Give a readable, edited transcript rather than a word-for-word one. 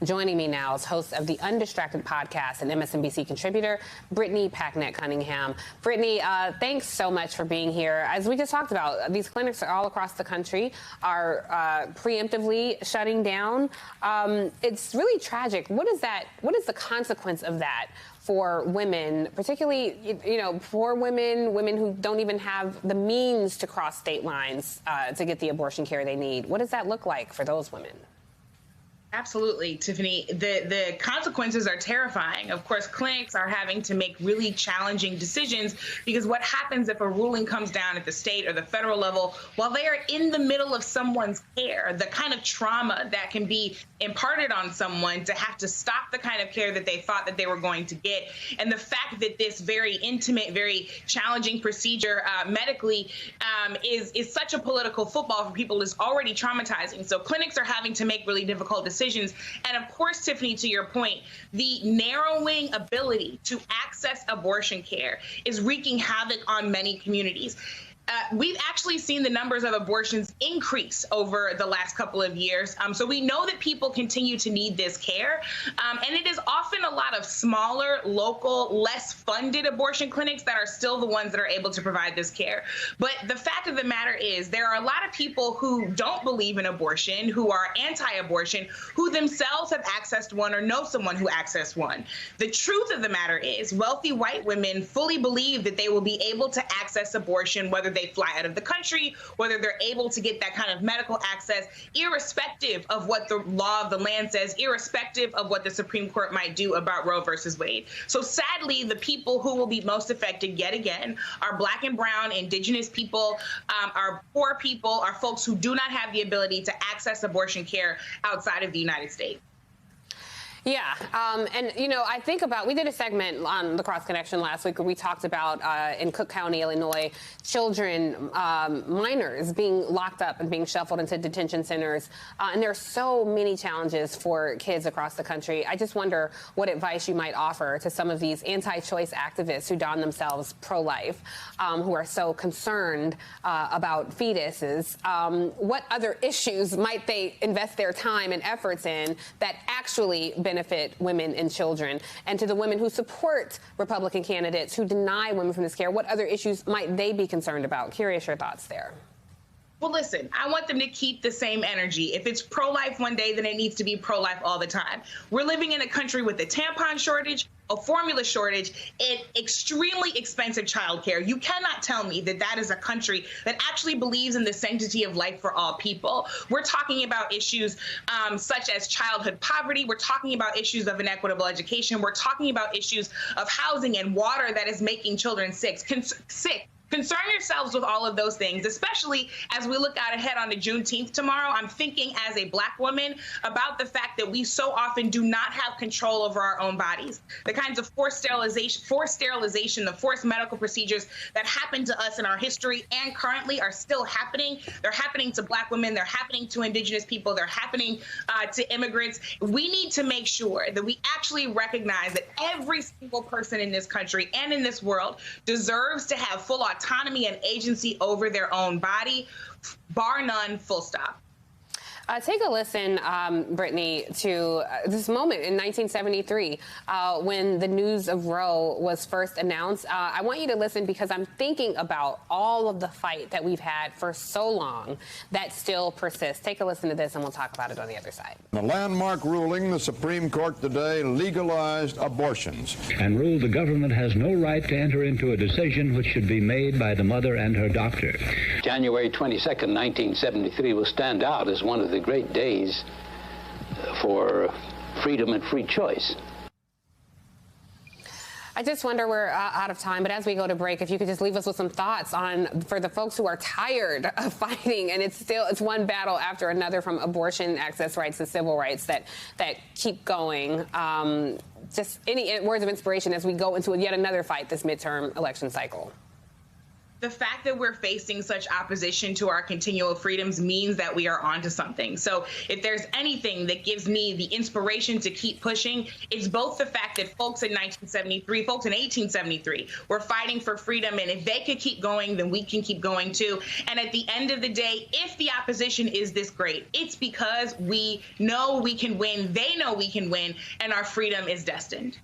Joining me now is host of the Undistracted podcast and MSNBC contributor, Brittany Packnett-Cunningham. Brittany, thanks so much for being here. As we just talked about, these clinics are all across the country are preemptively shutting down. It's really tragic. What is the consequence of that for women, particularly, for women who don't even have the means to cross state lines to get the abortion care they need? What does that look like for those women? Absolutely, Tiffany. The consequences are terrifying. Of course, clinics are having to make really challenging decisions because what happens if a ruling comes down at the state or the federal level while they are in the middle of someone's care, the kind of trauma that can be imparted on someone to have to stop the kind of care that they thought that they were going to get. And the fact that this very intimate, very challenging procedure medically is such a political football for people is already traumatizing. So clinics are having to make really difficult decisions. And of course, Tiffany, to your point, the narrowing ability to access abortion care is wreaking havoc on many communities. We've actually seen the numbers of abortions increase over the last couple of years. So we know that people continue to need this care. And it is often a lot of smaller, local, less funded abortion clinics that are still the ones that are able to provide this care. But the fact of the matter is there are a lot of people who don't believe in abortion, who are anti-abortion, who themselves have accessed one or know someone who accessed one. The truth of the matter is wealthy white women fully believe that they will be able to access abortion, whether they fly out of the country, whether they're able to get that kind of medical access, irrespective of what the law of the land says, irrespective of what the Supreme Court might do about Roe versus Wade. So sadly, the people who will be most affected yet again are Black and brown, indigenous people, are poor people, are folks who do not have the ability to access abortion care outside of the United States. Yeah. And, I think we did a segment on the Cross Connection last week where we talked about in Cook County, Illinois, children, minors being locked up and being shuffled into detention centers. And there are so many challenges for kids across the country. I just wonder what advice you might offer to some of these anti-choice activists who don themselves pro-life, who are so concerned about fetuses. What other issues might they invest their time and efforts in that actually benefit women and children? And to the women who support Republican candidates who deny women from this care, what other issues might they be concerned about? Curious your thoughts there. Well, listen, I want them to keep the same energy. If it's pro-life one day, then it needs to be pro-life all the time. We're living in a country with a tampon shortage, a formula shortage, and extremely expensive childcare. You cannot tell me that that is a country that actually believes in the sanctity of life for all people. We're talking about issues such as childhood poverty. We're talking about issues of inequitable education. We're talking about issues of housing and water that is making children sick. Concern yourselves with all of those things, especially as we look out ahead on to Juneteenth tomorrow. I'm thinking as a Black woman about the fact that we so often do not have control over our own bodies. The kinds of forced sterilization, the forced medical procedures that happened to us in our history and currently are still happening. They're happening to Black women. They're happening to Indigenous people. They're happening to immigrants. We need to make sure that we actually recognize that every single person in this country and in this world deserves to have full autonomy and agency over their own body, bar none, full stop. Take a listen, Brittany, to this moment in 1973 when the news of Roe was first announced. I want you to listen because I'm thinking about all of the fight that we've had for so long that still persists. Take a listen to this and we'll talk about it on the other side. In a landmark ruling, the Supreme Court today legalized abortions. And ruled the government has no right to enter into a decision which should be made by the mother and her doctor. January 22nd, 1973 will stand out as one of the great days for freedom and free choice. I just wonder, we're out of time, but as we go to break, if you could just leave us with some thoughts on, for the folks who are tired of fighting, and it's one battle after another, from abortion access rights to civil rights that keep going. Just any words of inspiration as we go into yet another fight this midterm election cycle. the fact that we're facing such opposition to our continual freedoms means that we are onto something. So if there's anything that gives me the inspiration to keep pushing, it's both the fact that folks in 1873 were fighting for freedom, and if they could keep going, then we can keep going too. And at the end of the day, if the opposition is this great, it's because we know we can win, they know we can win, and our freedom is destined.